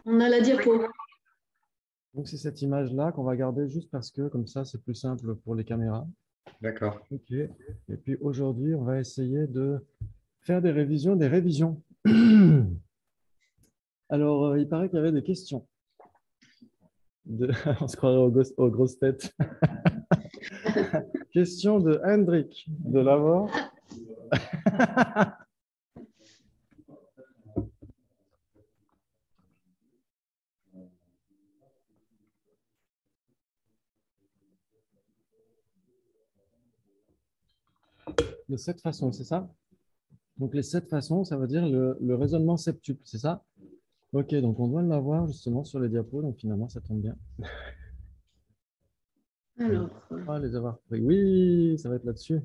On a la diapo. Donc, c'est cette image-là qu'on va garder juste parce que comme ça, c'est plus simple pour les caméras. D'accord. OK. Et puis aujourd'hui, on va essayer de faire des révisions, des révisions. Alors, il paraît qu'il y avait des questions. On se croirait aux grosses têtes. Question de Hendrik de Lavore. De cette façon, c'est ça? Donc, les 7 façons, ça veut dire le raisonnement septuple, c'est ça? OK, donc on doit l'avoir justement sur les diapos, donc finalement, ça tombe bien. Alors, Ah, les avoir pris. Oui, ça va être là-dessus.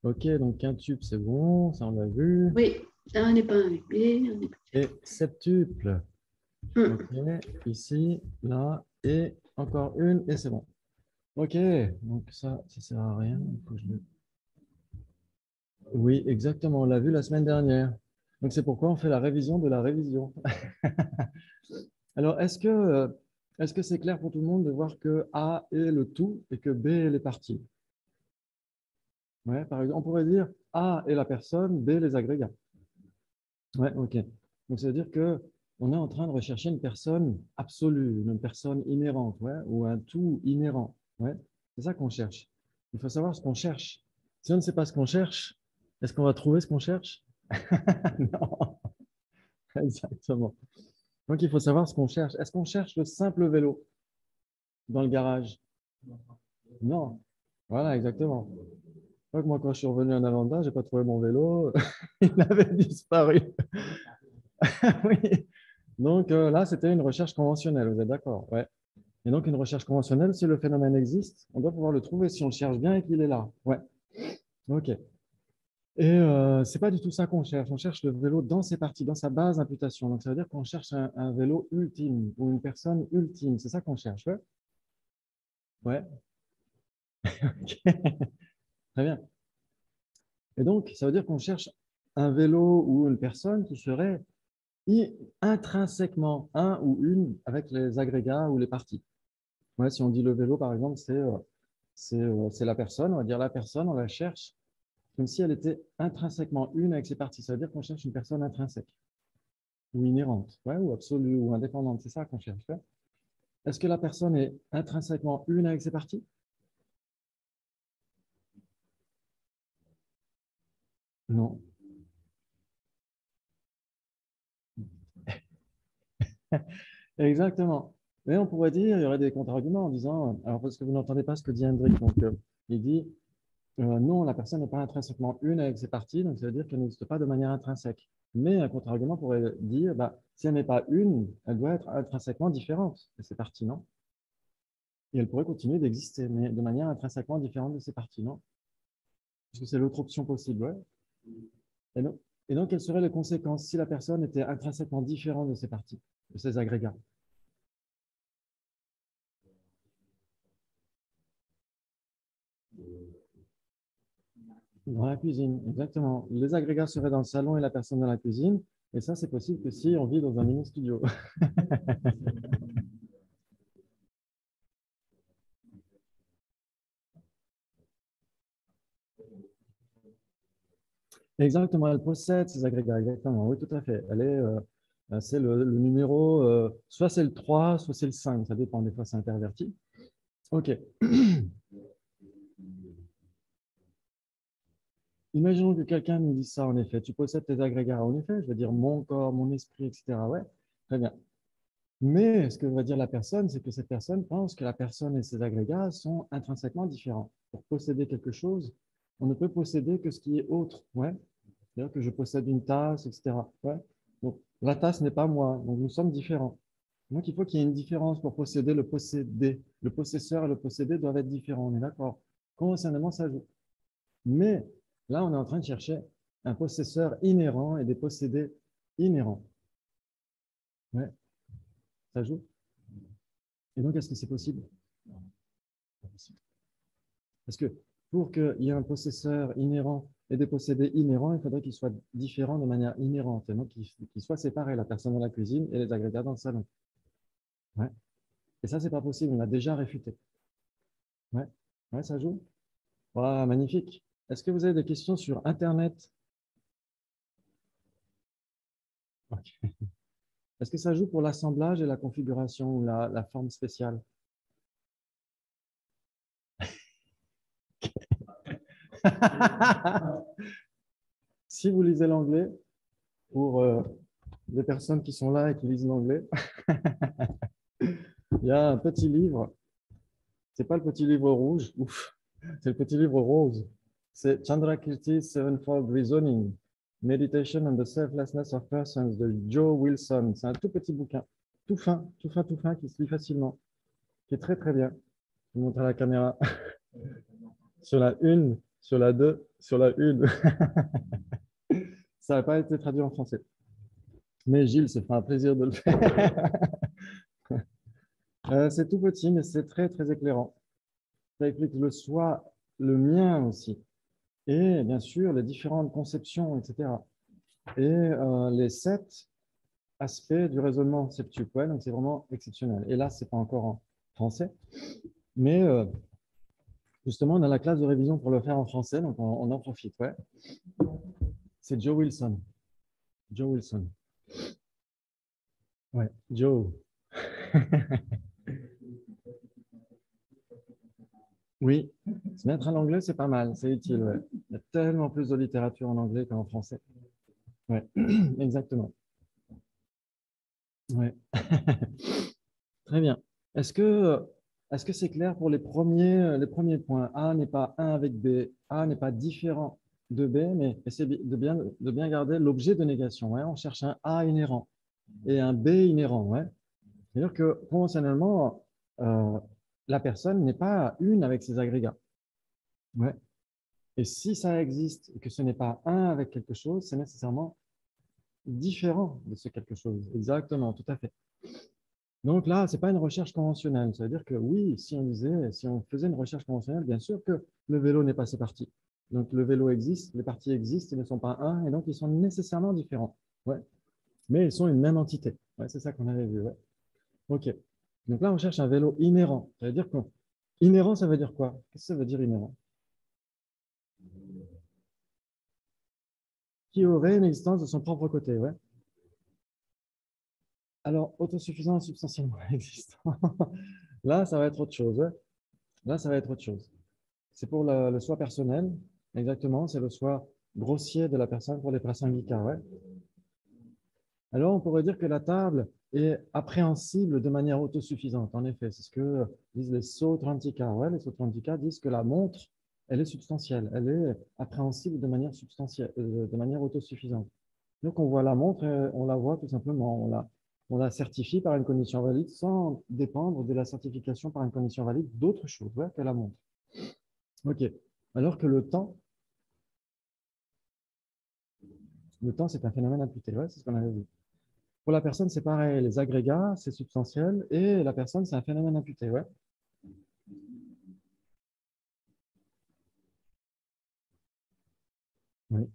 OK, donc quintuple, c'est bon, ça on l'a vu. oui, un n'est pas un avec B. Et septuple. Hum. OK, ici, là, et encore une, et c'est bon. OK, donc ça sert à rien. Il faut que je le... Oui, exactement, on l'a vu la semaine dernière. Donc c'est pourquoi on fait la révision de la révision. Alors, est-ce que c'est clair pour tout le monde de voir que A est le tout et que B est les parties? Ouais, par exemple, on pourrait dire A est la personne, B les agrégats. Ouais, ok. Donc, ça veut dire que on est en train de rechercher une personne absolue, une personne inhérente, ouais, ou un tout inhérent. Ouais, c'est ça qu'on cherche. Il faut savoir ce qu'on cherche. Si on ne sait pas ce qu'on cherche, est-ce qu'on va trouver ce qu'on cherche? Non, exactement. Donc, il faut savoir ce qu'on cherche. Est-ce qu'on cherche le simple vélo dans le garage? Non. Voilà, exactement. Donc, moi, quand je suis revenu à Nalanda, je n'ai pas trouvé mon vélo. Il avait disparu. Oui. Donc là, c'était une recherche conventionnelle, vous êtes d'accord? Ouais. Et donc, une recherche conventionnelle, si le phénomène existe, on doit pouvoir le trouver si on le cherche bien et qu'il est là. Ouais. OK. Et c'est pas du tout ça qu'on cherche. On cherche le vélo dans ses parties, dans sa base d'imputation. Donc, ça veut dire qu'on cherche un vélo ultime ou une personne ultime. C'est ça qu'on cherche. Ouais. Ouais. OK. Très bien. Et donc, ça veut dire qu'on cherche un vélo ou une personne qui serait intrinsèquement un ou une avec les agrégats ou les parties. Ouais, si on dit le vélo, par exemple, c'est la personne, on va dire la personne, on la cherche comme si elle était intrinsèquement une avec ses parties. Ça veut dire qu'on cherche une personne intrinsèque ou inhérente, ouais, ou absolue ou indépendante. C'est ça qu'on cherche. Ouais. Est-ce que la personne est intrinsèquement une avec ses parties? Non. Exactement. Mais on pourrait dire, il y aurait des contre-arguments en disant, alors parce que vous n'entendez pas ce que dit Hendrik, donc il dit, non, la personne n'est pas intrinsèquement une avec ses parties, donc ça veut dire qu'elle n'existe pas de manière intrinsèque. Mais un contre-argument pourrait dire, bah, si elle n'est pas une, elle doit être intrinsèquement différente de ses parties, non? Et elle pourrait continuer d'exister, mais de manière intrinsèquement différente de ses parties, non? Parce que c'est l'autre option possible, ouais. Et donc, quelles seraient les conséquences si la personne était intrinsèquement différente de ses parties, de ses agrégats? Dans la cuisine, exactement. Les agrégats seraient dans le salon et la personne dans la cuisine. Et ça, c'est possible que si on vit dans un mini-studio. Exactement, elle possède ces agrégats, exactement. Oui, tout à fait. C'est le numéro, soit c'est le 3, soit c'est le 5. Ça dépend, des fois c'est interverti. OK. Imaginons que quelqu'un nous dise ça, en effet. Tu possèdes tes agrégats, en effet. Je veux dire mon corps, mon esprit, etc. Ouais, très bien. Mais ce que va dire la personne, c'est que cette personne pense que la personne et ses agrégats sont intrinsèquement différents. Pour posséder quelque chose, on ne peut posséder que ce qui est autre. Ouais. C'est-à-dire que je possède une tasse, etc. Ouais. Donc, la tasse n'est pas moi. Donc, nous sommes différents. Donc, il faut qu'il y ait une différence pour posséder le possédé. Le possesseur et le possédé doivent être différents. On est d'accord. Conventionnellement, ça joue. Mais là, on est en train de chercher un possesseur inhérent et des possédés inhérents. Ouais, ça joue. Et donc, est-ce que c'est possible? Pas possible. Parce que pour qu'il y ait un possesseur inhérent et des possédés inhérents, il faudrait qu'ils soient différents de manière inhérente, et donc qu'ils soient séparés, la personne dans la cuisine et les agrégats dans le salon. Ouais. Et ça, c'est pas possible, on l'a déjà réfuté. Ouais, ouais, ça joue. Wow, magnifique. Est-ce que vous avez des questions sur Internet? Ok. Est-ce que ça joue pour l'assemblage et la configuration ou la forme spéciale? Si vous lisez l'anglais, pour les personnes qui sont là et qui lisent l'anglais, il y a un petit livre. C'est pas le petit livre rouge, ouf, c'est le petit livre rose. C'est Chandrakirti's Sevenfold Reasoning, Meditation on the Selflessness of Persons de Joe Wilson. C'est un tout petit bouquin, tout fin, qui se lit facilement, qui est très très bien. Je vous montre à la caméra. Sur la une, sur la deux, sur la une. Ça n'a pas été traduit en français. Mais Gilles se fera un plaisir de le faire. C'est tout petit, mais c'est très très éclairant. Ça explique le soi, le mien aussi. Et bien sûr, les différentes conceptions, etc. Et les 7 aspects du raisonnement septuple. Donc, c'est vraiment exceptionnel. Et là, ce n'est pas encore en français, mais justement, on a la classe de révision pour le faire en français, donc on en profite. Ouais. C'est Joe Wilson. Joe Wilson. Ouais, Joe. Oui, se mettre à l'anglais, c'est pas mal, c'est utile. Ouais. Il y a tellement plus de littérature en anglais qu'en français. Ouais, exactement. Ouais. Très bien. Est-ce que est-ce que c'est clair pour les premiers points? A n'est pas un avec B. A n'est pas différent de B, mais essayez de bien garder l'objet de négation. Ouais. On cherche un A inhérent et un B inhérent. Ouais. C'est-à-dire que conventionnellement, la personne n'est pas une avec ses agrégats. Ouais. Et si ça existe et que ce n'est pas un avec quelque chose, c'est nécessairement différent de ce quelque chose. Exactement, tout à fait. Donc là, ce n'est pas une recherche conventionnelle. Ça veut dire que oui, si on faisait une recherche conventionnelle, bien sûr que le vélo n'est pas ces parties. Donc le vélo existe, les parties existent, ils ne sont pas un, et donc ils sont nécessairement différents. Ouais. Mais ils sont une même entité. Ouais, c'est ça qu'on avait vu. Ouais. OK. Donc là, on cherche un vélo inhérent. Ça veut dire quoi? Inhérent, ça veut dire quoi? Qu'est-ce que ça veut dire inhérent? Qui aurait une existence de son propre côté. Ouais. Alors, autosuffisant substantiellement existant. Là, ça va être autre chose. Ouais. Là, ça va être autre chose. C'est pour le soi personnel, exactement. C'est le soi grossier de la personne pour les prasangika. Ouais. Alors, on pourrait dire que la table est appréhensible de manière autosuffisante. En effet, c'est ce que disent les Sautrantika. Ouais, les Sautrantika disent que la montre, elle est substantielle. Elle est appréhensible de manière substantielle, de manière autosuffisante. Donc, on voit la montre, on la voit tout simplement. On la certifie par une condition valide sans dépendre de la certification par une condition valide d'autre chose ouais, que la montre. OK. Alors que le temps, c'est un phénomène imputé. Ouais, c'est ce qu'on avait vu. Pour la personne, c'est pareil. Les agrégats, c'est substantiel. Et la personne, c'est un phénomène imputé. Ouais. Oui.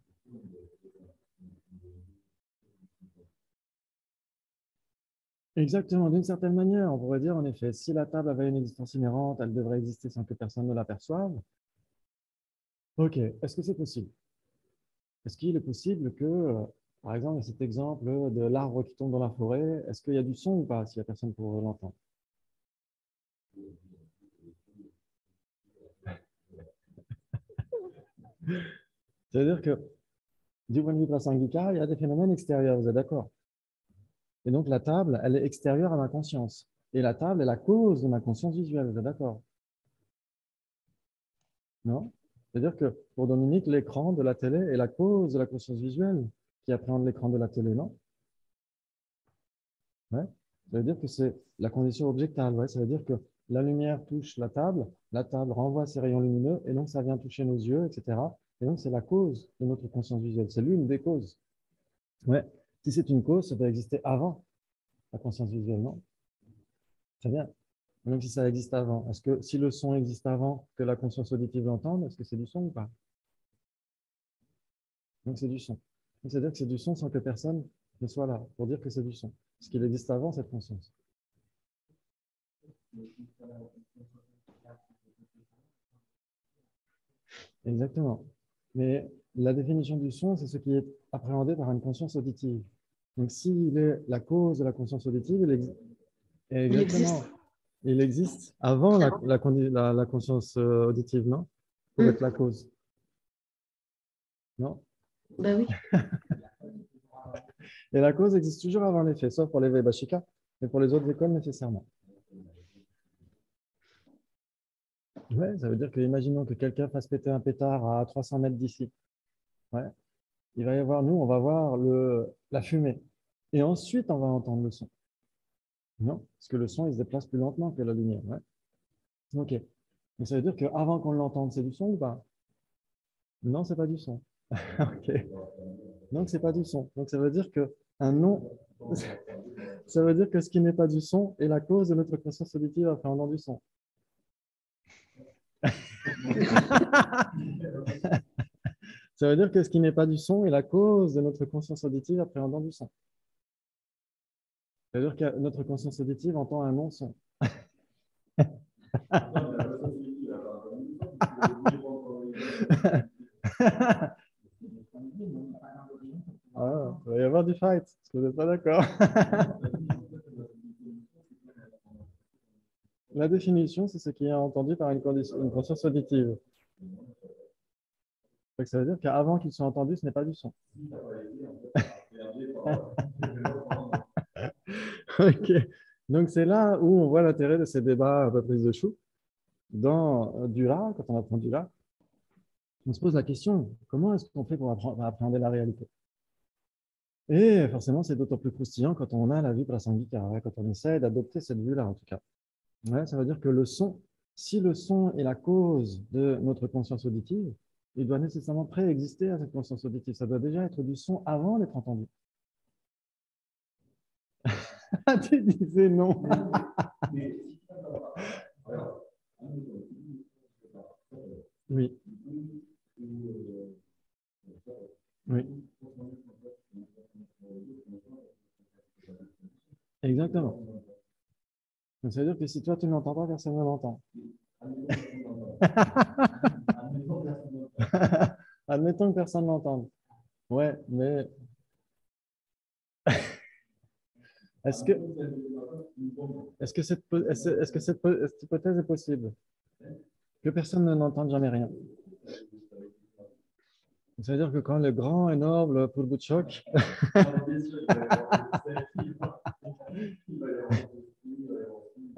Exactement. D'une certaine manière, on pourrait dire, en effet, si la table avait une existence inhérente, elle devrait exister sans que personne ne l'aperçoive. OK. Est-ce que c'est possible? Est-ce qu'il est possible que, par exemple, il y a cet exemple de l'arbre qui tombe dans la forêt, est-ce qu'il y a du son ou pas, s'il n'y a personne pour l'entendre? C'est-à-dire que, du point de vue prasangika, il y a des phénomènes extérieurs, vous êtes d'accord? Et donc, la table, elle est extérieure à ma conscience. Et la table est la cause de ma conscience visuelle, vous êtes d'accord? Non? C'est-à-dire que, pour Dominique, l'écran de la télé est la cause de la conscience visuelle qui appréhende l'écran de la télé, non? Ouais. Ça veut dire que c'est la condition objectale. Ouais. Ça veut dire que la lumière touche la table renvoie ses rayons lumineux, et donc ça vient toucher nos yeux, etc. Et donc c'est la cause de notre conscience visuelle. C'est l'une des causes. Ouais. Si c'est une cause, ça doit exister avant la conscience visuelle, non? Très bien. Même si ça existe avant. Est-ce que si le son existe avant que la conscience auditive l'entende, est-ce que c'est du son ou pas? Donc c'est du son. C'est-à-dire que c'est du son sans que personne ne soit là pour dire que c'est du son. Parce qu'il existe avant cette conscience. Exactement. Mais la définition du son, c'est ce qui est appréhendé par une conscience auditive. Donc s'il est la cause de la conscience auditive, Il existe. exactement. Il existe avant la conscience auditive, non? Pour être la cause. Non? Ben oui. Et la cause existe toujours avant l'effet, sauf pour les Vaibhashika, mais pour les autres écoles nécessairement. Ouais, ça veut dire que, imaginons que quelqu'un fasse péter un pétard à 300 mètres d'ici. Ouais. Il va y avoir, nous, on va voir la fumée. Et ensuite, on va entendre le son. Non? Parce que le son, il se déplace plus lentement que la lumière. Ouais. OK. Mais ça veut dire qu'avant qu'on l'entende, c'est du son ou pas? Non, c'est pas du son. OK. Donc, c'est pas du son. Donc, ça veut dire que un nom, ça veut dire que ce qui n'est pas du son est la cause de notre conscience auditive appréhendant du son. Ça veut dire que ce qui n'est pas du son est la cause de notre conscience auditive appréhendant du son. Ça veut dire que notre conscience auditive entend un non-son. Ah, il va y avoir du fight, parce que vous n'êtes pas d'accord. La définition, c'est ce qui est entendu par une conscience auditive. Donc, ça veut dire qu'avant qu'il soit entendu, ce n'est pas du son. OK. Donc, c'est là où on voit l'intérêt de ces débats à peu prise de chou. Dans Dura, quand on apprend Dura, on se pose la question, comment est-ce qu'on fait pour appréhender la réalité? Et forcément, c'est d'autant plus croustillant quand on a la vue prasangika, quand on essaie d'adopter cette vue-là, en tout cas. Ouais, ça veut dire que le son, si le son est la cause de notre conscience auditive, il doit nécessairement préexister à cette conscience auditive. Ça doit déjà être du son avant d'être entendu. Tu disais non. Oui. Oui. Exactement. Donc, ça veut dire que si toi, tu ne l'entends pas, personne ne l'entend. Admettons que personne ne l'entende. Ouais, mais est-ce que, est-ce que cette hypothèse est possible? Que personne ne n'entende jamais rien. Ça veut dire que quand le grand et noble Purbuchok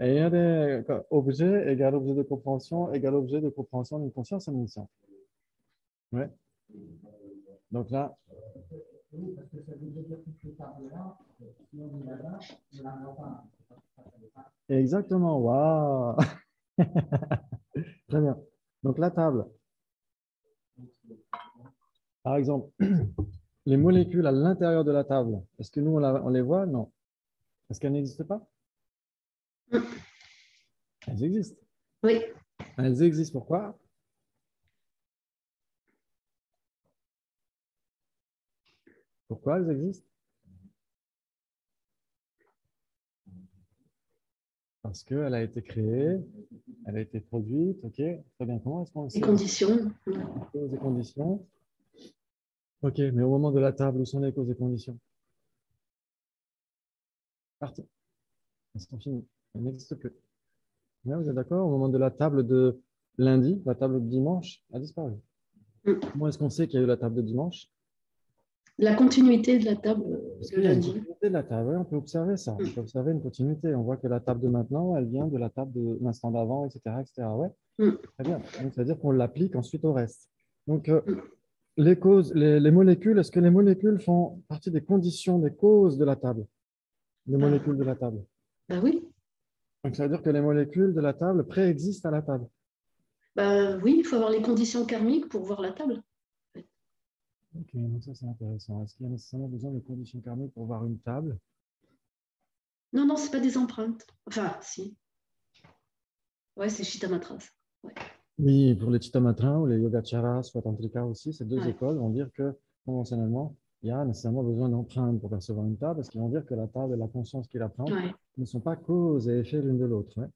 et il y a des objets égale objet de compréhension égale objet de compréhension d'une conscience omnisciente. Ouais. Donc là. Exactement. Waouh. Très bien. Donc la table. Par exemple, les molécules à l'intérieur de la table, est-ce que nous, on les voit? Non. Est-ce qu'elles n'existent pas? Elles existent. Oui. Elles existent. Pourquoi? Pourquoi elles existent? Parce qu'elle a été créée, elle a été produite, ok, très bien. Comment est-ce qu'on le sait? Les conditions. Causes et conditions. Ok, mais au moment de la table, où sont les causes et conditions? Parti. Elles sont finies. Elles n'existent plus. Là, vous êtes d'accord? Au moment de la table de lundi, la table de dimanche a disparu. Comment est-ce qu'on sait qu'il y a eu la table de dimanche? La continuité de la table Parce de qu'il y a une lundi. continuité de la table. Oui, on peut observer ça. On peut observer une continuité. On voit que la table de maintenant, elle vient de la table de l'instant d'avant, etc., etc. Ouais, très bien. Donc, c'est-à-dire qu'on l'applique ensuite au reste. Donc, les causes, les molécules, est-ce que les molécules font partie des conditions, des causes de la table? Les molécules de la table. Ben oui. Donc, ça veut dire que les molécules de la table préexistent à la table. Ben oui, il faut avoir les conditions karmiques pour voir la table. Ok, donc ça c'est intéressant. Est-ce qu'il y a nécessairement besoin de conditions karmiques pour voir une table? Non, non, ce pas des empreintes. Enfin, si. Ouais, c'est Chitamatras. Ouais. Oui, pour les Chittamatras ou les Yogacaras ou Tantrika aussi, ces deux écoles vont dire que conventionnellement, il y a nécessairement besoin d'empreintes pour percevoir une table, parce qu'ils vont dire que la table et la conscience qui la prend Ouais. ne sont pas cause et effet l'une de l'autre. Ouais.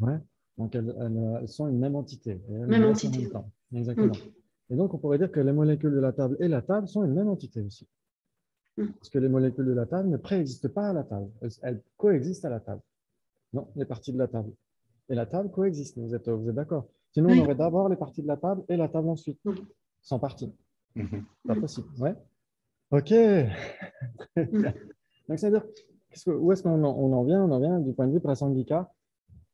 Ouais. Donc, elles sont une même entité et elles Même naissent en entité. même temps. Mm. Exactement. Et donc, on pourrait dire que les molécules de la table et la table sont une même entité aussi. Mm. Parce que les molécules de la table ne préexistent pas à la table. Elles coexistent à la table. Non, les parties de la table. Et la table coexiste, vous êtes d'accord. Sinon, on Oui. aurait d'abord les parties de la table et la table ensuite, Mm. sans partie. Pas Mm. possible. Ouais. OK. Mm. Donc, c'est-à-dire, où est-ce qu'on en vient? On en vient du point de vue prasangika,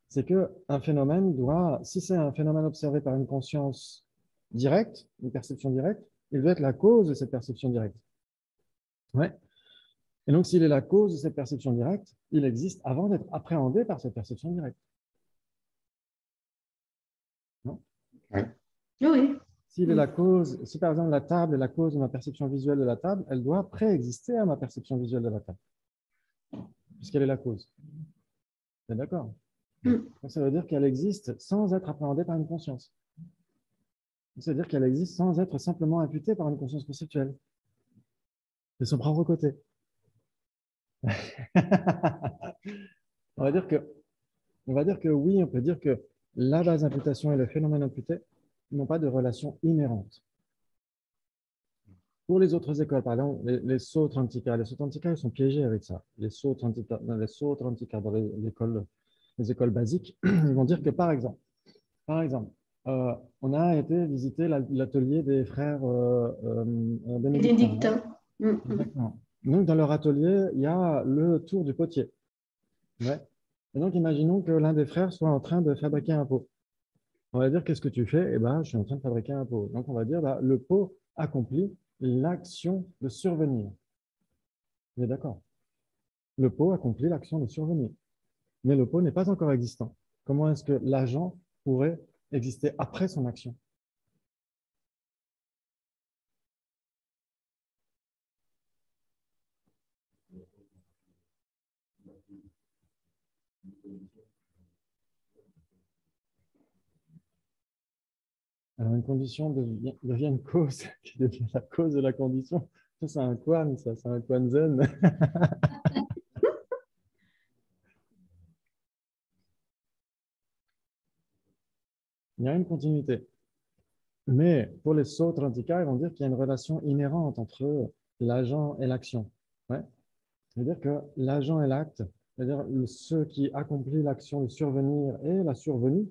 c'est qu'un phénomène doit, si c'est un phénomène observé par une conscience directe, une perception directe, il doit être la cause de cette perception directe. Ouais. Et donc, s'il est la cause de cette perception directe, il existe avant d'être appréhendé par cette perception directe. Non? Ouais. Oui. S'il est Mm. la cause, si par exemple la table est la cause de ma perception visuelle de la table, elle doit préexister à ma perception visuelle de la table, puisqu'elle est la cause. Vous êtes d'accord? Mm. Donc, ça veut dire qu'elle existe sans être appréhendée par une conscience. C'est-à-dire qu'elle existe sans être simplement imputée par une conscience conceptuelle, de son propre côté. on va dire que, on va dire que oui, on peut dire que la base imputation et le phénomène imputé n'ont pas de relation inhérente. Pour les autres écoles, par exemple, les Sautrantika, ils sont piégés avec ça. Les Sautrantika dans les écoles basiques, ils vont dire que, par exemple, on a été visiter l'atelier des frères bénédictins. Hein. Bénédictin. Mm. Mm. Exactement. Donc, dans leur atelier, il y a le tour du potier. Ouais. Et donc, imaginons que l'un des frères soit en train de fabriquer un pot. On va dire, qu'est-ce que tu fais? Eh ben, je suis en train de fabriquer un pot. Donc, on va dire, bah, le pot accomplit l'action de survenir. Vous êtes d'accord? Le pot accomplit l'action de survenir. Mais le pot n'est pas encore existant. Comment est-ce que l'agent pourrait exister après son action? Alors, une condition devient une cause, qui devient la cause de la condition. Ça, c'est un quan, ça, c'est un quan zen. Il y a une continuité. Mais pour les Sautrantika, ils vont dire qu'il y a une relation inhérente entre l'agent et l'action. Ouais. C'est-à-dire que l'agent et l'acte, c'est-à-dire ceux qui accomplissent l'action de survenir et la survenue,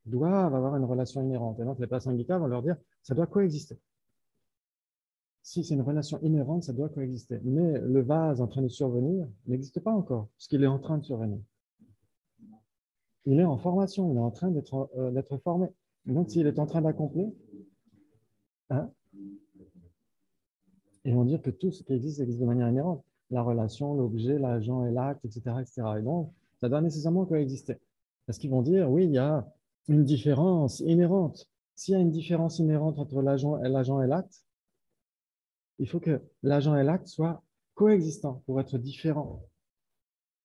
doivent avoir une relation inhérente. Et donc, les Prasangika vont leur dire ça doit coexister. Si c'est une relation inhérente, ça doit coexister. Mais le vase en train de survenir n'existe pas encore, puisqu'il est en train de survenir. Il est en formation, il est en train d'être formé. Donc, s'il est en train d'accomplir, hein, ils vont dire que tout ce qui existe existe de manière inhérente. La relation, l'objet, l'agent et l'acte, etc., etc. Et donc, ça doit nécessairement coexister. Parce qu'ils vont dire, oui, il y a une différence inhérente. S'il y a une différence inhérente entre l'agent et l'acte, il faut que l'agent et l'acte soient coexistants pour être différents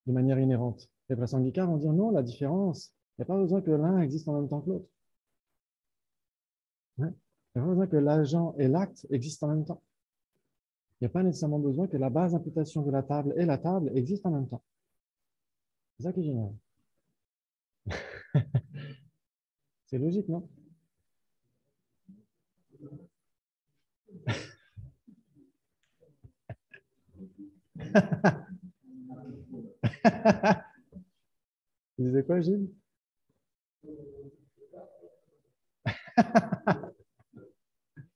de manière inhérente. Les prasangika vont dire non, la différence, il n'y a pas besoin que l'un existe en même temps que l'autre. Ouais. Il n'y a pas besoin que l'agent et l'acte existent en même temps. Il n'y a pas nécessairement besoin que la base d'imputation de la table et la table existent en même temps. C'est ça qui est génial. C'est logique, non? Tu disais quoi, Gilles?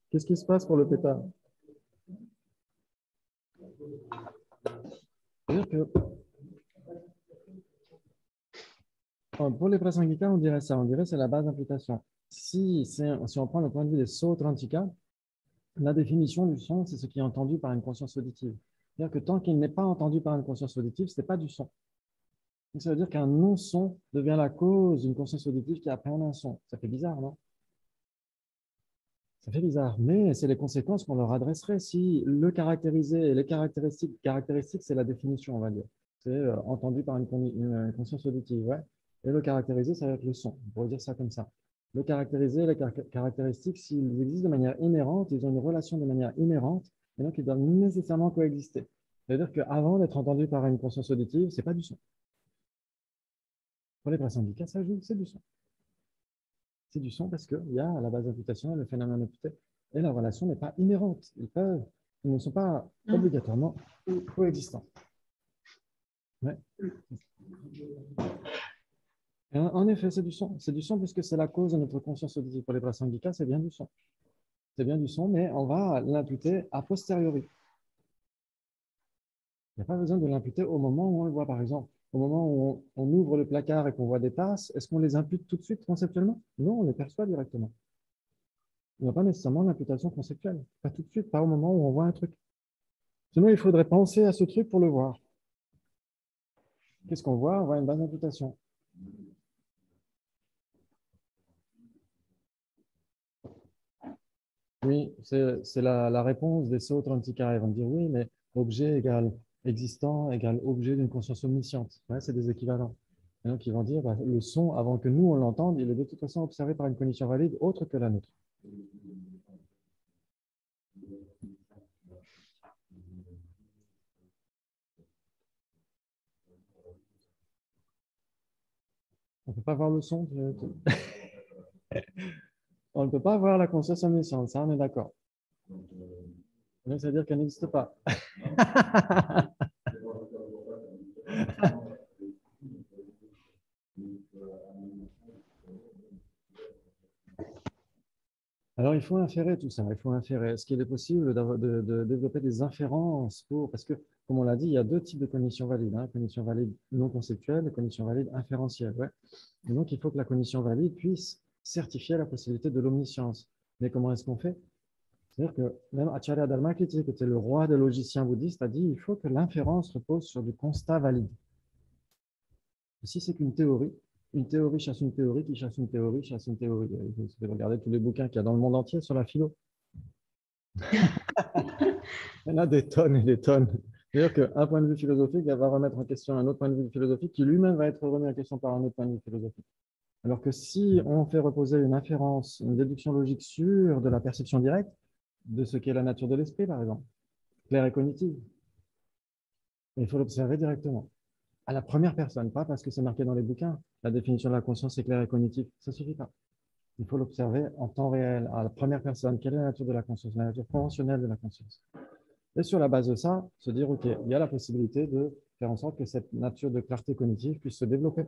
Qu'est-ce qui se passe pour le pétard? C'est-à-dire que pour les prasangika, on dirait ça, on dirait que c'est la base d'imputation. Si on prend le point de vue des Sautrantika, la définition du son, c'est ce qui est entendu par une conscience auditive. C'est-à-dire que tant qu'il n'est pas entendu par une conscience auditive, ce n'est pas du son. Donc, ça veut dire qu'un non-son devient la cause d'une conscience auditive qui appréhende un son. Ça fait bizarre, non? Ça fait bizarre, mais c'est les conséquences qu'on leur adresserait si le caractérisé et les caractéristiques, c'est la définition, on va dire. C'est entendu par une conscience auditive, ouais. Et le caractérisé, ça va être le son. On pourrait dire ça comme ça. Le caractériser, les caractéristiques, s'ils existent de manière inhérente, ils ont une relation de manière inhérente, et donc ils doivent nécessairement coexister. C'est-à-dire qu'avant d'être entendu par une conscience auditive, ce n'est pas du son. Pour les pré-syndicats, ça joue, c'est du son. C'est du son parce qu'il y a à la base d'imputation le phénomène imputé, et la relation n'est pas inhérente. Ils ne sont pas obligatoirement coexistants. Ouais. En effet, c'est du son. C'est du son puisque c'est la cause de notre conscience auditive. Pour les pré-syndicats, c'est bien du son. C'est bien du son, mais on va l'imputer a posteriori. Il n'y a pas besoin de l'imputer au moment où on le voit, par exemple. Au moment où on ouvre le placard et qu'on voit des tasses, est-ce qu'on les impute tout de suite conceptuellement? Non, on les perçoit directement. On n'a pas nécessairement l'imputation conceptuelle. Pas tout de suite, pas au moment où on voit un truc. Sinon, il faudrait penser à ce truc pour le voir. Qu'est-ce qu'on voit? On voit une base d'imputation. Oui, c'est la réponse des Sautrantika. Ils vont dire oui, mais objet égale existant égale objet d'une conscience omnisciente. Ouais, c'est des équivalents. Et donc, ils vont dire bah, le son, avant que nous on l'entende, il est de toute façon observé par une cognition valide autre que la nôtre. On ne peut pas voir le son. On ne peut pas voir la conscience omnisciente, ça, on est d'accord. Donc, ça veut dire qu'elle n'existe pas. Alors, il faut inférer tout ça. Il faut inférer. Est-ce qu'il est possible de développer des inférences pour... Parce que, comme on l'a dit, il y a deux types de cognition valide. Hein, cognition valide non conceptuelle et cognition valide inférentielle. Ouais. Et donc, il faut que la cognition valide puisse certifier la possibilité de l'omniscience. Mais comment est-ce qu'on fait? C'est-à-dire que même Acharya Dharmakirti, qui était le roi des logiciens bouddhistes, a dit il faut que l'inférence repose sur du constat valide. Et si c'est qu'une théorie, une théorie chasse une théorie, qui chasse une théorie, chasse une théorie. Il faut regarder tous les bouquins qu'il y a dans le monde entier sur la philo. Il y en a des tonnes et des tonnes. C'est-à-dire qu'un point de vue philosophique va remettre en question un autre point de vue philosophique qui lui-même va être remis en question par un autre point de vue philosophique. Alors que si on fait reposer une inférence, une déduction logique sur de la perception directe, de ce qu'est la nature de l'esprit, par exemple, claire et cognitive, il faut l'observer directement. À la première personne, pas parce que c'est marqué dans les bouquins. La définition de la conscience est claire et cognitive. Ça ne suffit pas. Il faut l'observer en temps réel, à la première personne. Quelle est la nature de la conscience, la nature conventionnelle de la conscience? Et sur la base de ça, se dire, OK, il y a la possibilité de faire en sorte que cette nature de clarté cognitive puisse se développer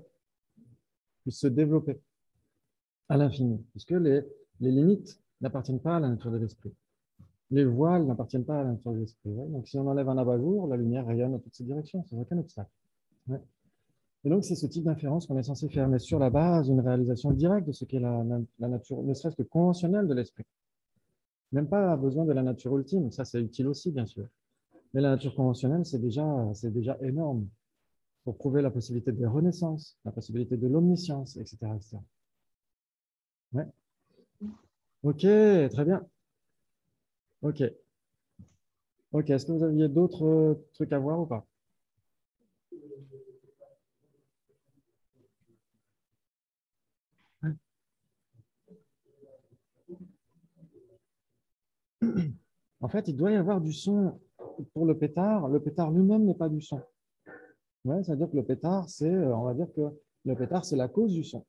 à l'infini, puisque les limites n'appartiennent pas à la nature de l'esprit. Les voiles n'appartiennent pas à la nature de l'esprit. Ouais. Donc, si on enlève un abat-jour, la lumière rayonne dans toutes ces directions, sans aucun obstacle. Ouais. Et donc, c'est ce type d'inférence qu'on est censé faire, mais sur la base d'une réalisation directe de ce qu'est la nature, ne serait-ce que conventionnelle de l'esprit. Même pas besoin de la nature ultime, ça c'est utile aussi, bien sûr. Mais la nature conventionnelle, c'est déjà énorme pour prouver la possibilité de renaissance, la possibilité de l'omniscience, etc., etc. Ouais. Ok, très bien. Ok. Ok, est-ce que vous aviez d'autres trucs à voir ou pas? En fait, il doit y avoir du son pour le pétard. Le pétard lui-même n'est pas du son. Ouais, c'est-à-dire que le pétard, on va dire que le pétard, c'est la cause du son.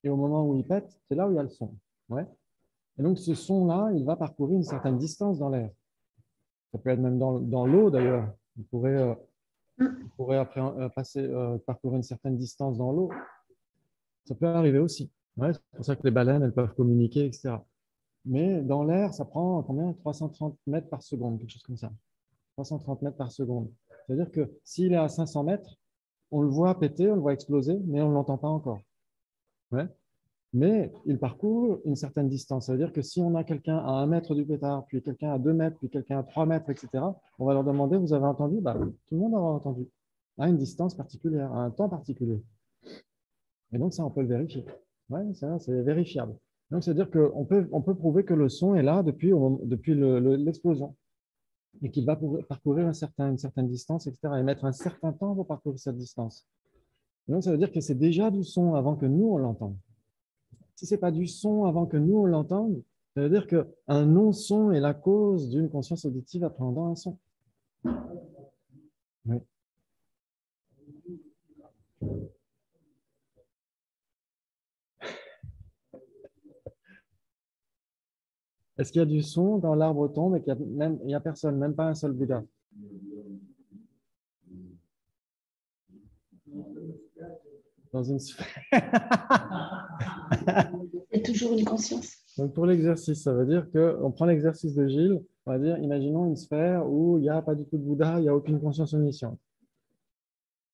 Et au moment où il pète, c'est là où il y a le son. Ouais. Et donc, ce son-là, il va parcourir une certaine distance dans l'air. Ça peut être même dans l'eau, d'ailleurs. Il pourrait après parcourir une certaine distance dans l'eau. Ça peut arriver aussi. Ouais, c'est pour ça que les baleines, elles peuvent communiquer, etc. Mais dans l'air, ça prend combien? 330 mètres par seconde, quelque chose comme ça. 330 mètres par seconde. C'est-à-dire que s'il est à 500 mètres, on le voit péter, on le voit exploser, mais on ne l'entend pas encore. Ouais. Mais il parcourt une certaine distance. Ça veut dire que si on a quelqu'un à 1 mètre du pétard, puis quelqu'un à 2 mètres, puis quelqu'un à 3 mètres, etc., on va leur demander, vous avez entendu? Bah, tout le monde aura entendu, à une distance particulière, à un temps particulier. Et donc, ça, on peut le vérifier. Ouais, ça, c'est vérifiable. Donc, c'est-à-dire qu'on peut prouver que le son est là depuis l'explosion et qu'il va parcourir une certaine distance, etc., et mettre un certain temps pour parcourir cette distance. Et donc, ça veut dire que c'est déjà du son avant que nous, on l'entende. Si ce n'est pas du son avant que nous, on l'entende, ça veut dire qu'un non-son est la cause d'une conscience auditive appréhendant un son. Oui. Est-ce qu'il y a du son dans l'arbre tombe et qu'il n'y a personne, même pas un seul Bouddha? Dans une sphère. C'est toujours une conscience. Donc pour l'exercice, ça veut dire qu'on prend l'exercice de Gilles, on va dire, imaginons une sphère où il n'y a pas du tout de Bouddha, il n'y a aucune conscience omnisciente.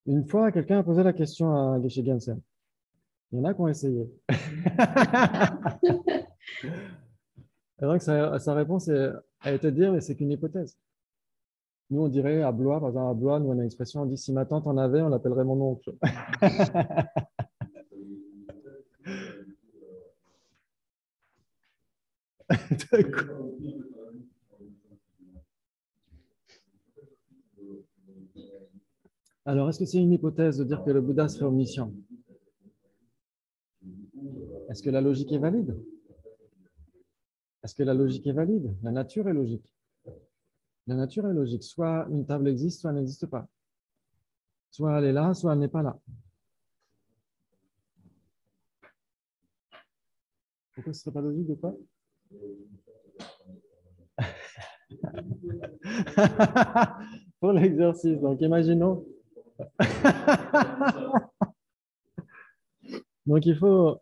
Une fois, quelqu'un a posé la question à Geshe Gensen. Il y en a qui ont essayé. Et donc sa réponse a été de dire, mais c'est qu'une hypothèse. Nous, on dirait à Blois, par exemple, à Blois, nous, on a une expression, on dit, si ma tante en avait, on l'appellerait mon oncle. Alors, est-ce que c'est une hypothèse de dire que le Bouddha serait omniscient? Est-ce que la logique est valide? Est-ce que la logique est valide? La nature est logique. La nature est logique. Soit une table existe, soit elle n'existe pas. Soit elle est là, soit elle n'est pas là. Pourquoi ce ne serait pas logique de quoi? Pour l'exercice. Donc, imaginons. Donc, il faut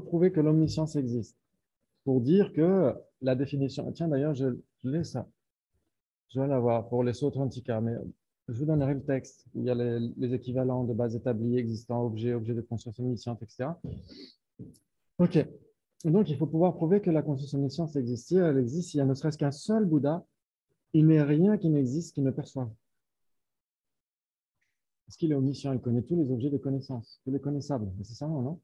prouver que l'omniscience existe pour dire que la définition. Tiens, d'ailleurs, je l'ai ça. Je vais l'avoir pour les Sotrantika, mais je vous donnerai le texte. Il y a les équivalents de base établie, existants, objets, objets de conscience omnisciente, etc. OK. Donc, il faut pouvoir prouver que la conscience omnisciente existe. Elle existe. Il y a ne serait-ce qu'un seul Bouddha. Il n'est rien qui n'existe, qui ne perçoive. Parce qu'il est omniscient, il connaît tous les objets de connaissance, tous les connaissables. Nécessairement, non?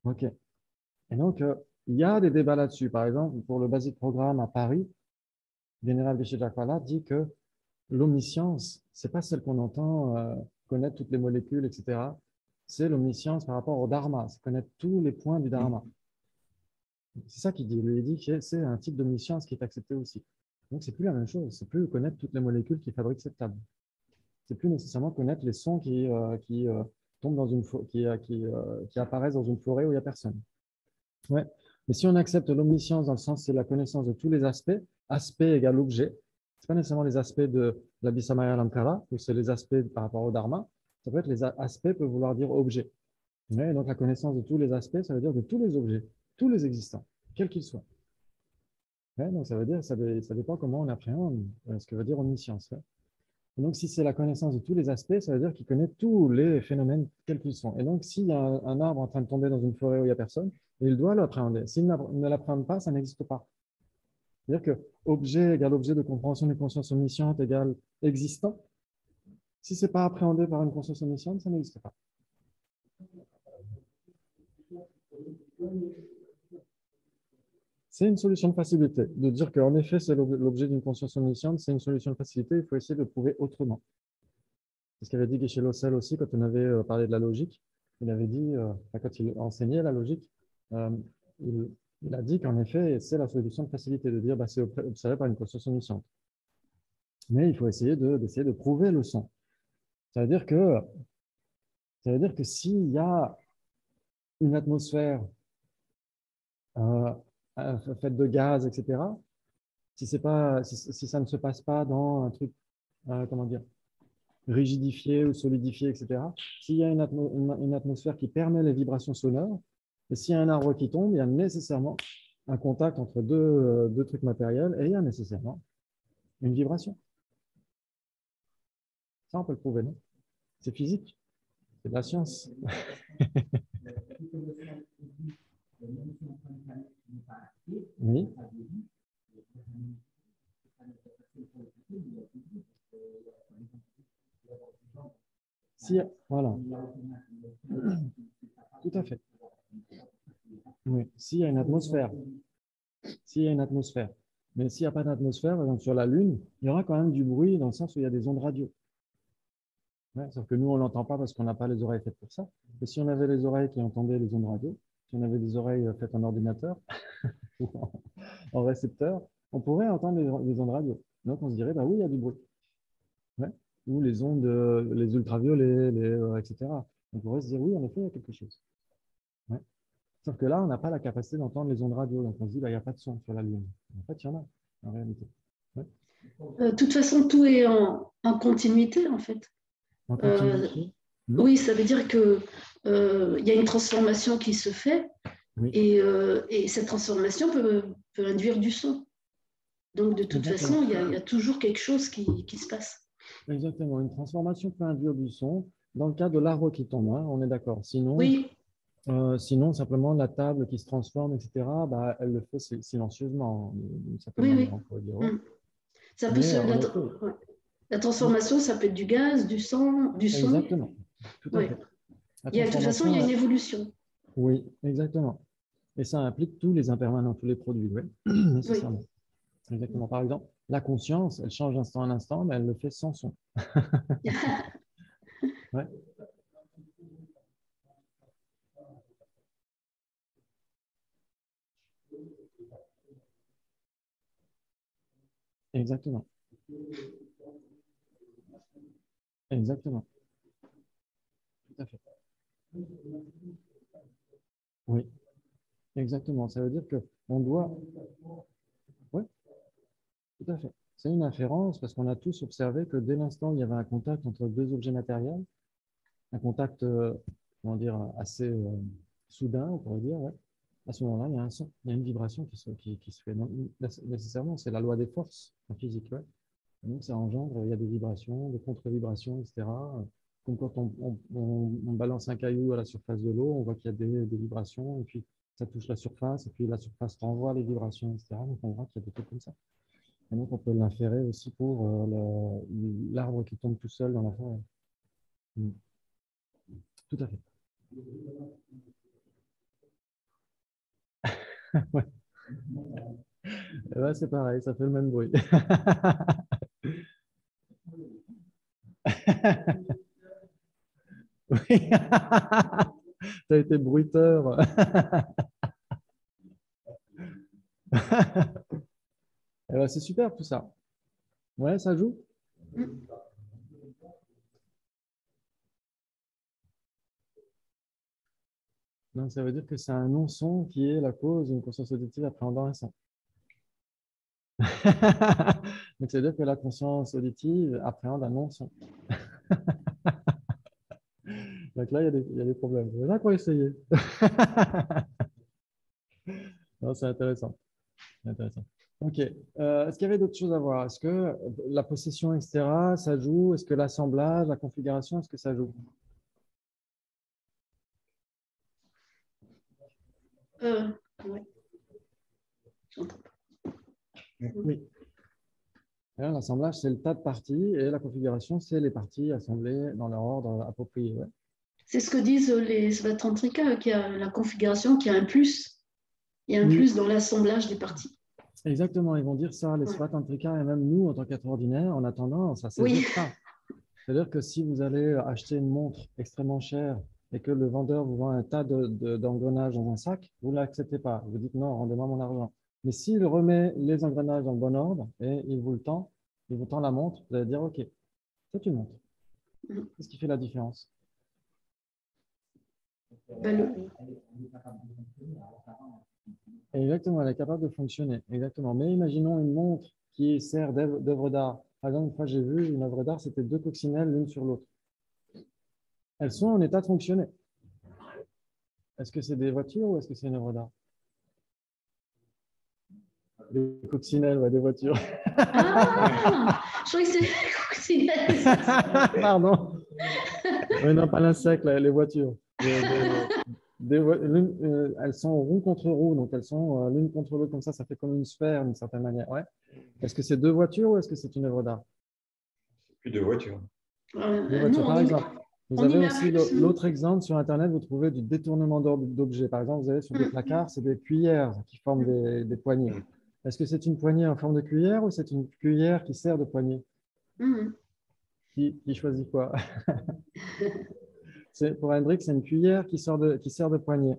OK. Et donc, il y a des débats là-dessus. Par exemple, pour le Basic Programme à Paris, le général Vishejakwala dit que l'omniscience, ce n'est pas celle qu'on entend connaître toutes les molécules, etc. C'est l'omniscience par rapport au dharma, c'est connaître tous les points du dharma. C'est ça qu'il dit. Il dit que c'est un type d'omniscience qui est accepté aussi. Donc, c'est plus la même chose. C'est plus connaître toutes les molécules qui fabriquent cette table. C'est plus nécessairement connaître les sons qui tombent dans une qui apparaissent dans une forêt où il n'y a personne. Ouais. Mais si on accepte l'omniscience dans le sens c'est la connaissance de tous les aspects, aspect égale objet, ce n'est pas nécessairement les aspects de l'Abhisamaya Lamkara, ou c'est les aspects par rapport au dharma, ça peut être les aspects peuvent vouloir dire objet. Ouais, donc la connaissance de tous les aspects, ça veut dire de tous les objets, tous les existants, quels qu'ils soient. Ouais, donc ça veut dire, ça dépend comment on appréhende ce que veut dire omniscience. Ouais. Et donc, si c'est la connaissance de tous les aspects, ça veut dire qu'il connaît tous les phénomènes quels qu'ils sont. Et donc, s'il y a un arbre en train de tomber dans une forêt où il n'y a personne, il doit l'appréhender. S'il ne l'appréhende pas, ça n'existe pas. C'est-à-dire que objet égale objet de compréhension d'une conscience omnisciente égale existant. Si ce n'est pas appréhendé par une conscience omnisciente, ça n'existe pas. C'est une solution de facilité. De dire qu'en effet, c'est l'objet d'une conscience omnisciente, c'est une solution de facilité. Il faut essayer de le prouver autrement. C'est ce qu'avait dit Geshe Lossel aussi quand on avait parlé de la logique. Il avait dit, quand il enseignait la logique, il a dit qu'en effet, c'est la solution de facilité, de dire c'est observé par une conscience omnisciente. Mais il faut essayer d'essayer de prouver le son. Ça veut dire que s'il y a une atmosphère faite de gaz, etc., si ça ne se passe pas dans un truc, comment dire, rigidifié ou solidifié, etc., s'il y a une atmosphère qui permet les vibrations sonores, et s'il y a un arbre qui tombe, il y a nécessairement un contact entre deux trucs matériels et il y a nécessairement une vibration. Ça, on peut le prouver, non? C'est physique, c'est de la science. Oui. Voilà. Tout à fait. Oui. S'il y a une atmosphère. Mais s'il n'y a pas d'atmosphère, par exemple sur la Lune, il y aura quand même du bruit dans le sens où il y a des ondes radio. Ouais, sauf que nous, on ne l'entend pas parce qu'on n'a pas les oreilles faites pour ça. Et si on avait les oreilles qui entendaient les ondes radio, si on avait des oreilles faites en ordinateur ou en récepteur, on pourrait entendre les ondes radio. Donc, on se dirait, bah oui, il y a du bruit. Ouais. Ou les ondes, les ultraviolets, etc. On pourrait se dire, oui, en effet, il y a quelque chose. Ouais. Sauf que là, on n'a pas la capacité d'entendre les ondes radio. Donc, on se dit, bah, il n'y a pas de son sur la Lune. En fait, il y en a, en réalité. Ouais. De toute façon, tout est en continuité, en fait. En continuité. Oui, ça veut dire que y a une transformation qui se fait Oui. et cette transformation peut induire du son. Donc, de toute façon, il y a toujours quelque chose qui se passe. Exactement. Une transformation peut induire du son. Dans le cas de l'arbre qui tombe, hein, on est d'accord. Sinon, Oui, sinon, simplement, la table qui se transforme, etc., bah, elle le fait silencieusement, d'une certaine oui, manière, oui. on pourrait dire. Ouais. Mm. Ça peut Mais se, en effet, ouais. La transformation, ça peut être du gaz, du sang, du son. exactement. Tout à Ouais. fait. La De toute façon, il y a une évolution. oui, exactement. Et ça implique tous les impermanents, tous les produits, oui, Oui. nécessairement. Exactement. Par exemple, la conscience, elle change d'instant en instant, mais elle le fait sans son. Ouais. Exactement. Exactement. Tout à fait. Oui, exactement. Ça veut dire que on doit. Oui, tout à fait. C'est une inférence parce qu'on a tous observé que dès l'instant où il y avait un contact entre deux objets matériels, un contact, comment dire, assez soudain, on pourrait dire, ouais, à ce moment-là, il y a un son, il y a une vibration qui se fait. Donc, nécessairement, c'est la loi des forces en physique. Ouais. Et donc, ça engendre, il y a des vibrations, des contre-vibrations, etc. Comme quand on balance un caillou à la surface de l'eau, on voit qu'il y a des vibrations, et puis ça touche la surface, et puis la surface renvoie les vibrations, etc. Donc, on voit qu'il y a des trucs comme ça. Et donc, on peut l'inférer aussi pour l'arbre qui tombe tout seul dans la forêt. Mm. Tout à fait. Ouais. Eh ben, c'est pareil, ça fait le même bruit. Oui. Tu as été bruiteur. Eh ben, c'est super tout ça. Ouais, ça joue. Mm. Donc, ça veut dire que c'est un non-son qui est la cause d'une conscience auditive appréhendant un son. Donc, ça veut dire que la conscience auditive appréhende un non-son. Donc là, il y a des problèmes. Il y en a qui ont essayé. Non, c'est intéressant. C'est intéressant. OK. Est-ce qu'il y avait d'autres choses à voir? Est-ce que la possession, etc., ça joue? Est-ce que l'assemblage, la configuration, est-ce que ça joue? Ouais. J'entends pas. Oui. L'assemblage, c'est le tas de parties et la configuration, c'est les parties assemblées dans leur ordre approprié. Ouais. C'est ce que disent les Svatantrika, qu'il y a la configuration, qu'il y a un plus. Il y a un Oui, plus dans l'assemblage des parties. exactement. Ils vont dire ça, les Ouais. Svatantrika, et même nous, en tant qu'êtres ordinaires, on a tendance à saisir Oui. ça. C'est-à-dire que si vous allez acheter une montre extrêmement chère et que le vendeur vous vend un tas d'engrenages dans un sac, vous ne l'acceptez pas. Vous dites non, rendez-moi mon argent. Mais s'il remet les engrenages dans le bon ordre et il vous tend la montre, vous allez dire OK, c'est une montre. Qu'est-ce qui fait la différence? Ben, Exactement, elle est capable de fonctionner. Exactement. Mais imaginons une montre qui sert d'œuvre d'art. Par exemple, une fois, j'ai vu une œuvre d'art, c'était deux coccinelles l'une sur l'autre. Elles sont en état de fonctionner. Est-ce que c'est des voitures ou est-ce que c'est une œuvre d'art? Des coccinelles, ouais, des voitures. ah, je croyais que c'était Pardon. Oui, non, pas l'insecte, les voitures. Elles sont roue contre roue, donc elles sont l'une contre l'autre comme ça fait comme une sphère d'une certaine manière. Ouais. Est-ce que c'est deux voitures ou est-ce que c'est une œuvre d'art? Plus de voitures. Deux Nous, voitures, par exemple. Vous on y avez met aussi plus, nous. l'autre exemple sur Internet, vous trouvez du détournement d'objets. Par exemple, vous avez sur des placards, c'est des cuillères qui forment des poignées. Est-ce que c'est une poignée en forme de cuillère ou c'est une cuillère qui sert de poignée? Qui choisit quoi? Pour Hendrik, c'est une cuillère qui sert de poignée.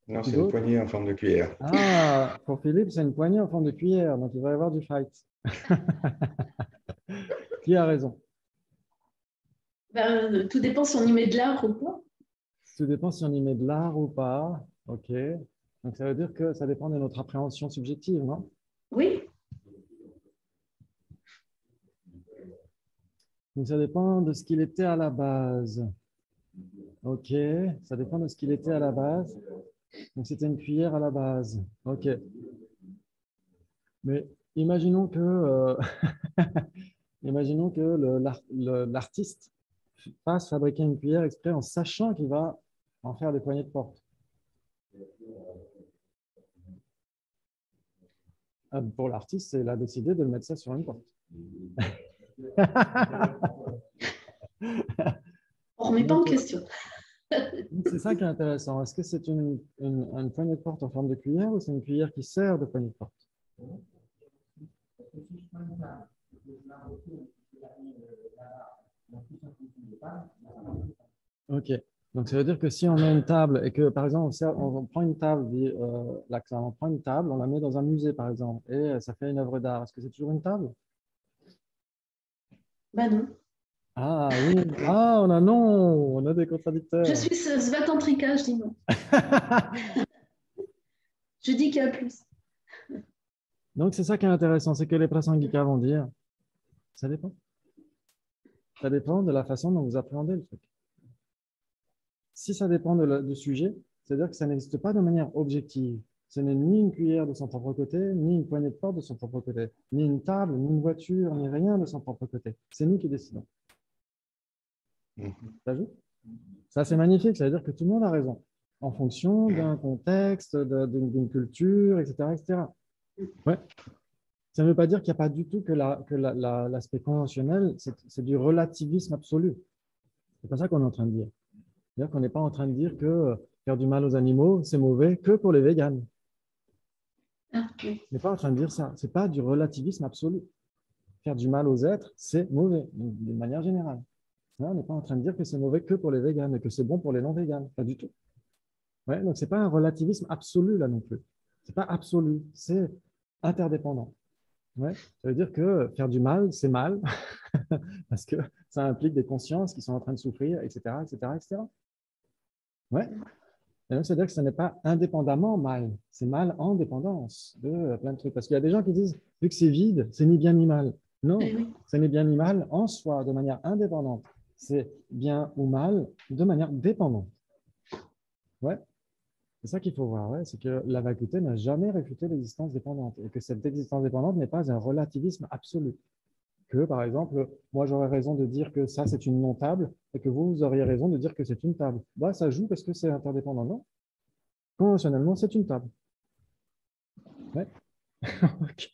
Non, c'est une poignée en forme de cuillère. Ah, pour Philippe, c'est une poignée en forme de cuillère, donc il va y avoir du fight. Qui a raison? Ben, tout dépend si on y met de l'art ou pas. Tout dépend si on y met de l'art ou pas. OK. Donc, ça veut dire que ça dépend de notre appréhension subjective, non? Oui, Donc, ça dépend de ce qu'il était à la base. OK. Ça dépend de ce qu'il était à la base. Donc, c'était une cuillère à la base. OK. Mais imaginons que, imaginons que l'artiste fasse fabriquer une cuillère exprès en sachant qu'il va en faire des poignées de porte. Pour l'artiste, il a décidé de le mettre ça sur une porte. on ne remet pas en question. C'est ça qui est intéressant. Est-ce que c'est une poignée de porte en forme de cuillère ou c'est une cuillère qui sert de poignée de porte? OK. Donc, ça veut dire que si on met une table et que, par exemple, on prend une table, on prend une table, on la met dans un musée, par exemple, et ça fait une œuvre d'art. Est-ce que c'est toujours une table? Ben non. Ah oui. Ah, on a des contradicteurs. Je suis Svatantrika, je dis non. Je dis qu'il y a plus. Donc, c'est ça qui est intéressant, c'est que les Prasangika vont dire, ça dépend. Ça dépend de la façon dont vous appréhendez le truc. Si ça dépend du sujet, c'est-à-dire que ça n'existe pas de manière objective. Ce n'est ni une cuillère de son propre côté, ni une poignée de porte de son propre côté, ni une table, ni une voiture, ni rien de son propre côté. C'est nous qui décidons. Ça joue? Ça, c'est magnifique. Ça veut dire que tout le monde a raison, en fonction d'un contexte, d'une culture, etc., etc. Ouais. Ça ne veut pas dire qu'il n'y a pas du tout que l'aspect conventionnel, c'est du relativisme absolu. C'est pas ça qu'on est en train de dire. C'est-à-dire qu'on n'est pas en train de dire que faire du mal aux animaux, c'est mauvais que pour les véganes. Ah, oui. On n'est pas en train de dire ça. Ce n'est pas du relativisme absolu. Faire du mal aux êtres, c'est mauvais, d'une manière générale. Là, on n'est pas en train de dire que c'est mauvais que pour les véganes et que c'est bon pour les non-véganes. Pas du tout. Ouais, donc, ce n'est pas un relativisme absolu là non plus. Ce n'est pas absolu, c'est interdépendant. Ouais, ça veut dire que faire du mal, c'est mal, parce que ça implique des consciences qui sont en train de souffrir, etc., etc., etc. Ouais. Et donc, c'est-à-dire que ce n'est pas indépendamment mal, c'est mal en dépendance de plein de trucs. Parce qu'il y a des gens qui disent, vu que c'est vide, c'est ni bien ni mal. Non, ce n'est bien ni mal en soi, de manière indépendante. C'est bien ou mal de manière dépendante. Ouais. C'est ça qu'il faut voir, ouais, c'est que la vacuité n'a jamais réfuté l'existence dépendante et que cette existence dépendante n'est pas un relativisme absolu. Que, par exemple, moi j'aurais raison de dire que ça c'est une non-table et que vous auriez raison de dire que c'est une table. Bah, ça joue parce que c'est interdépendant, non? Conventionnellement, c'est une table. Ouais. OK.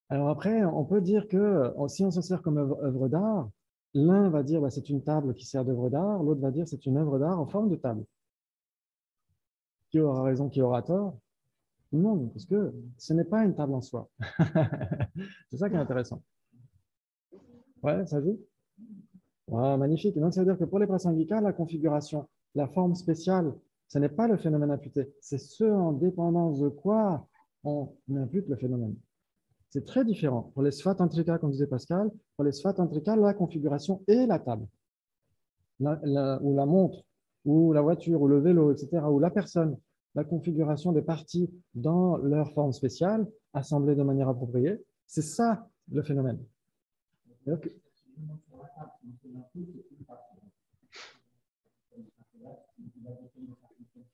Alors après, on peut dire que si on se sert comme œuvre d'art, l'un va dire bah, c'est une table qui sert d'œuvre d'art, l'autre va dire c'est une œuvre d'art en forme de table. Qui aura raison, qui aura tort? Non, parce que ce n'est pas une table en soi. C'est ça qui est intéressant. Ouais, ça joue? Ouais, magnifique. Donc, ça veut dire que pour les Prasangika, la configuration, la forme spéciale, ce n'est pas le phénomène imputé. C'est ce en dépendance de quoi on impute le phénomène. C'est très différent. Pour les Svatantrika, comme disait Pascal, pour les Svatantrika, la configuration est la table, ou la montre, ou la voiture, ou le vélo, etc., ou la personne. La configuration des parties dans leur forme spéciale, assemblées de manière appropriée, c'est ça le phénomène.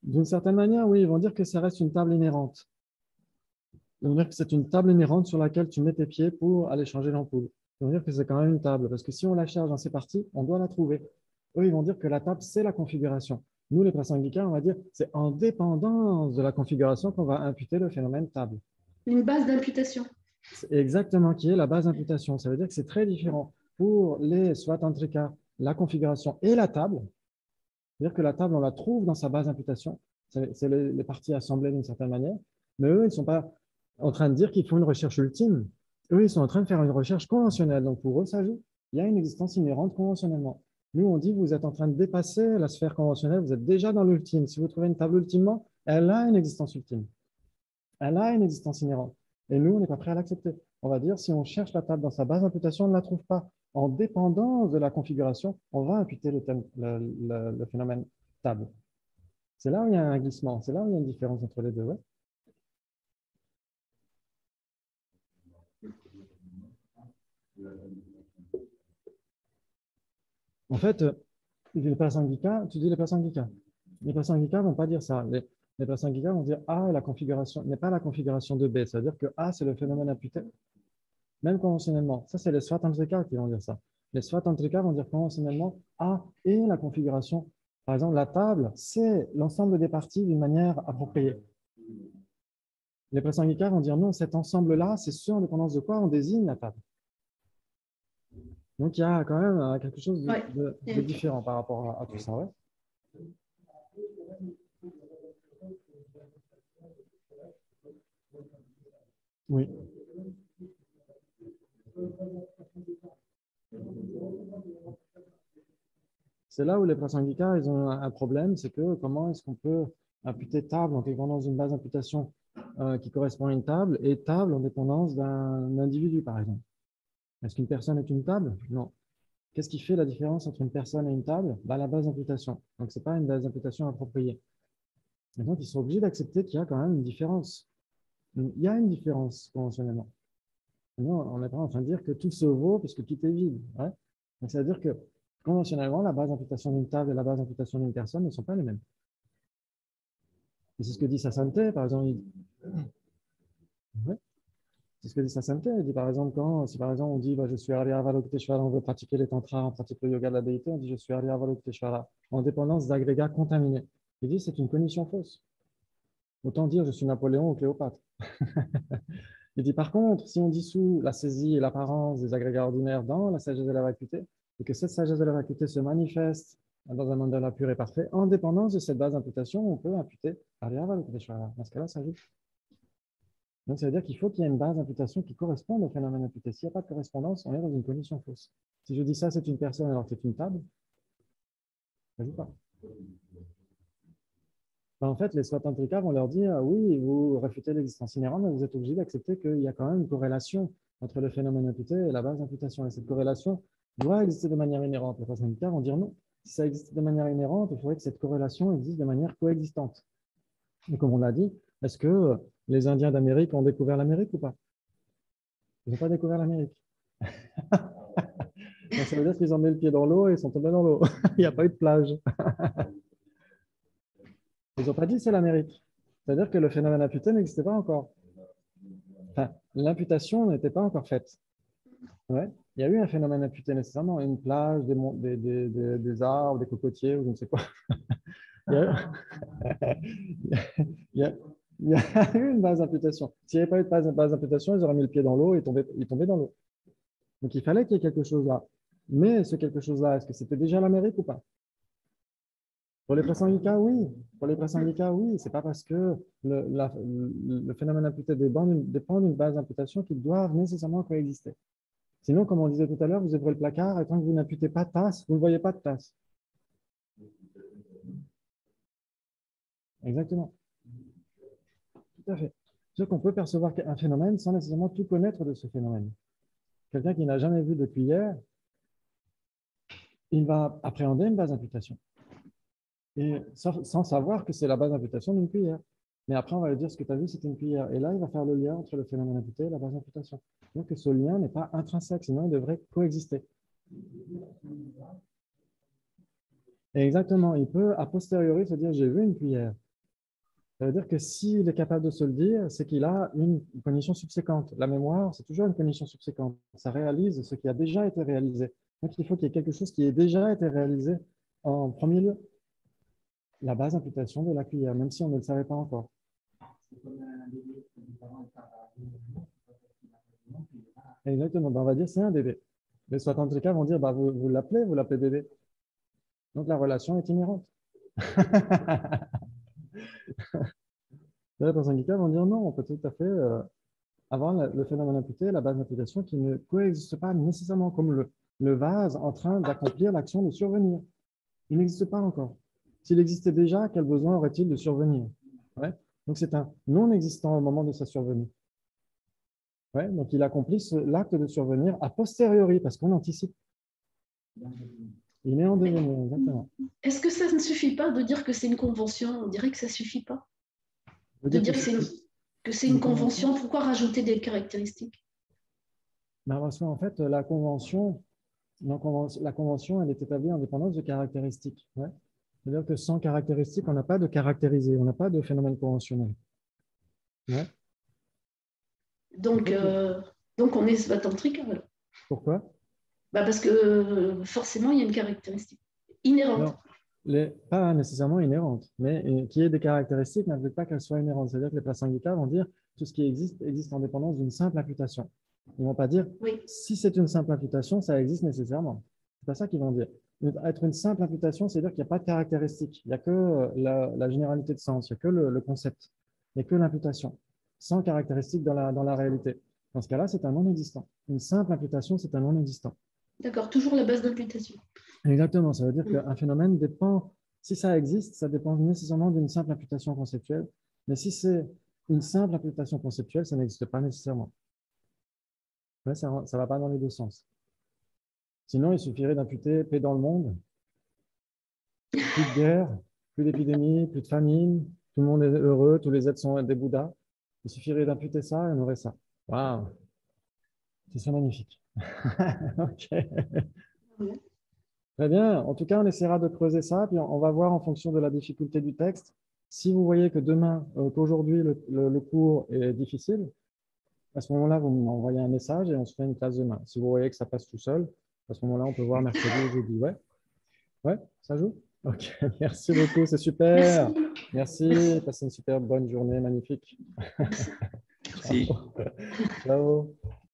D'une certaine manière, oui, ils vont dire que ça reste une table inhérente. Ils vont dire que c'est une table inhérente sur laquelle tu mets tes pieds pour aller changer l'ampoule. Ils vont dire que c'est quand même une table, parce que si on la charge dans ses parties, on doit la trouver. Eux, ils vont dire que la table, c'est la configuration. Nous, les Prasangika, on va dire c'est en dépendance de la configuration qu'on va imputer le phénomène table. Une base d'imputation. C'est exactement qui est la base d'imputation. Ça veut dire que c'est très différent. Pour les Svatantrika, la configuration et la table, c'est-à-dire que la table, on la trouve dans sa base d'imputation. C'est les parties assemblées d'une certaine manière. Mais eux, ils ne sont pas en train de dire qu'il faut une recherche ultime. Eux, ils sont en train de faire une recherche conventionnelle. Donc, pour eux, ça joue. Il y a une existence inhérente conventionnellement. Nous, on dit vous êtes en train de dépasser la sphère conventionnelle, vous êtes déjà dans l'ultime. Si vous trouvez une table ultimement, elle a une existence ultime. Elle a une existence inhérente. Et nous, on n'est pas prêt à l'accepter. On va dire, si on cherche la table dans sa base d'imputation, on ne la trouve pas. En dépendance de la configuration, on va imputer le phénomène table. C'est là où il y a un glissement, c'est là où il y a une différence entre les deux. Ouais. En fait, les Prasangika, tu dis les Prasangika. Les Prasangika ne vont pas dire ça. Les Prasangika vont dire A, la configuration n'est pas la configuration de B. C'est-à-dire que A, c'est le phénomène imputé, même conventionnellement. Ça, c'est les Svatantrika qui vont dire ça. Les Svatantrika vont dire conventionnellement A est la configuration. Par exemple, la table, c'est l'ensemble des parties d'une manière appropriée. Les Prasangika vont dire non, cet ensemble-là, c'est ce en dépendance de quoi on désigne la table. Donc, il y a quand même quelque chose de différent par rapport à tout ça. Ouais. Oui. C'est là où les Prasangika, ils ont un problème, c'est que comment est-ce qu'on peut imputer table en dépendance d'une base d'imputation qui correspond à une table et table en dépendance d'un individu, par exemple. Est-ce qu'une personne est une table? Non. Qu'est-ce qui fait la différence entre une personne et une table? Bah, la base d'imputation. Donc, ce n'est pas une base d'imputation appropriée. Et donc, ils sont obligés d'accepter qu'il y a quand même une différence. Il y a une différence conventionnellement. Non, on n'est pas en train de dire que tout se vaut puisque tout est vide. Ouais. Donc, ça veut dire que conventionnellement, la base d'imputation d'une table et la base d'imputation d'une personne ne sont pas les mêmes. Et c'est ce que dit Sasanté, par exemple. Ouais. C'est ce que dit Sasanté. Il dit, par exemple, si par exemple on dit je suis Arya Avalokiteshvara, on veut pratiquer les tantras, on pratique le yoga de la déité, on dit je suis Arya Avalokiteshvara, en dépendance d'agrégats contaminés. Il dit c'est une condition fausse. Autant dire je suis Napoléon ou Cléopâtre. Il dit par contre, si on dissout la saisie et l'apparence des agrégats ordinaires dans la sagesse de la vacuité, et que cette sagesse de la vacuité se manifeste dans un mandala pur et parfait, en dépendance de cette base d'imputation, on peut imputer Arya Avalokiteshvara. Dans ce cas-là, ça joue. Donc, ça veut dire qu'il faut qu'il y ait une base d'imputation qui corresponde au phénomène imputé. S'il n'y a pas de correspondance, on est dans une condition fausse. Si je dis ça, c'est une personne alors que c'est une table, ça ne joue pas. Ben, en fait, les Svatantrika vont leur dire oui, vous réfutez l'existence inhérente, mais vous êtes obligé d'accepter qu'il y a quand même une corrélation entre le phénomène imputé et la base d'imputation. Et cette corrélation doit exister de manière inhérente. Les Svatantrika vont dire non. Si ça existe de manière inhérente, il faudrait que cette corrélation existe de manière coexistante. Et comme on l'a dit, est-ce que les Indiens d'Amérique ont découvert l'Amérique ou pas? Ils n'ont pas découvert l'Amérique. Donc, ça veut dire qu'ils ont mis le pied dans l'eau et ils sont tombés dans l'eau. Il n'y a pas eu de plage. Ils n'ont pas dit c'est l'Amérique. C'est-à-dire que le phénomène imputé n'existait pas encore. Enfin, l'imputation n'était pas encore faite. Ouais. Il y a eu un phénomène imputé nécessairement, une plage, des arbres, des cocotiers ou je ne sais quoi. Il y a, il y a, il y a eu une base d'imputation. S'il n'y avait pas eu de base d'imputation, ils auraient mis le pied dans l'eau et ils tombaient dans l'eau. Donc il fallait qu'il y ait quelque chose là. Mais ce quelque chose là, est-ce que c'était déjà l'Amérique ou pas? Pour les Prasangika, oui. Pour les Prasangika, oui. Ce n'est pas parce que le phénomène imputé dépend d'une base d'imputation qu'ils doivent nécessairement coexister. Sinon, comme on disait tout à l'heure, vous ouvrez le placard et tant que vous n'imputez pas de tasse, vous ne voyez pas de tasse. Exactement. Tout à fait. C'est-à-dire qu'on peut percevoir un phénomène sans nécessairement tout connaître de ce phénomène. Quelqu'un qui n'a jamais vu de cuillère, il va appréhender une base d'imputation. Et sans savoir que c'est la base d'imputation d'une cuillère. Mais après, on va lui dire ce que tu as vu, c'est une cuillère. Et là, il va faire le lien entre le phénomène imputé et la base d'imputation. Donc, ce lien n'est pas intrinsèque, sinon il devrait coexister. Et exactement, il peut a posteriori se dire j'ai vu une cuillère. Ça veut dire que s'il est capable de se le dire, c'est qu'il a une condition subséquente. La mémoire, c'est toujours une condition subséquente. Ça réalise ce qui a déjà été réalisé. Donc, il faut qu'il y ait quelque chose qui ait déjà été réalisé en premier lieu. La base d'imputation de la cuillère, même si on ne le savait pas encore. Exactement, ben, on va dire c'est un bébé. Les Svatantrika vont dire vous l'appelez bébé. Donc la relation est inhérente. Les Prasangika vont dire non, on peut tout à fait avoir le phénomène imputé, la base d'imputation qui ne coexiste pas nécessairement comme le vase en train d'accomplir l'action de survenir. Il n'existe pas encore. S'il existait déjà, quel besoin aurait-il de survenir? Ouais. Donc, c'est un non-existant au moment de sa survenue. Ouais. Donc, il accomplit l'acte de survenir a posteriori, parce qu'on anticipe. Il est en devenir, exactement. Est-ce que ça ne suffit pas de dire que c'est une convention? On dirait que ça ne suffit pas. De dire que c'est une convention, pourquoi rajouter des caractéristiques? Ben, parce qu'en fait, la convention, elle est établie en dépendance de caractéristiques. Ouais. C'est-à-dire que sans caractéristiques, on n'a pas de caractérisé, on n'a pas de phénomène conventionnel. Ouais. Donc on est svatantrique alors. Pourquoi? Bah parce que forcément, il y a une caractéristique inhérente. Non, pas nécessairement inhérente, mais qui est des caractéristiques n'implique pas qu'elles soient inhérentes. C'est-à-dire que les Prasangika vont dire tout ce qui existe en dépendance d'une simple imputation. Ils ne vont pas dire si c'est une simple imputation, ça existe nécessairement. Ce n'est pas ça qu'ils vont dire. Être une simple imputation, c'est-à-dire qu'il n'y a pas de caractéristique. Il n'y a que la généralité de sens, il n'y a que le concept, il n'y a que l'imputation, sans caractéristique dans la réalité. Dans ce cas-là, c'est un non-existant. Une simple imputation, c'est un non-existant. D'accord, toujours la base d'imputation. Exactement, ça veut dire qu'un phénomène dépend, si ça existe, ça dépend nécessairement d'une simple imputation conceptuelle, mais si c'est une simple imputation conceptuelle, ça n'existe pas nécessairement. Ouais, ça ne va pas dans les deux sens. Sinon, il suffirait d'imputer paix dans le monde, plus de guerre, plus d'épidémie, plus de famine, tout le monde est heureux, tous les êtres sont des Bouddhas. Il suffirait d'imputer ça et on aurait ça. Waouh! C'est ça magnifique. Ok. Très bien. En tout cas, on essaiera de creuser ça, puis on va voir en fonction de la difficulté du texte. Si vous voyez que demain, qu'aujourd'hui, le cours est difficile, à ce moment-là, vous m'envoyez un message et on se fait une classe demain. Si vous voyez que ça passe tout seul, à ce moment-là, on peut voir mercredi ou jeudi. Ouais? Ouais, ça joue? Ok, merci beaucoup, c'est super. Merci. Passez une super bonne journée, magnifique. Merci. Ciao. Ciao.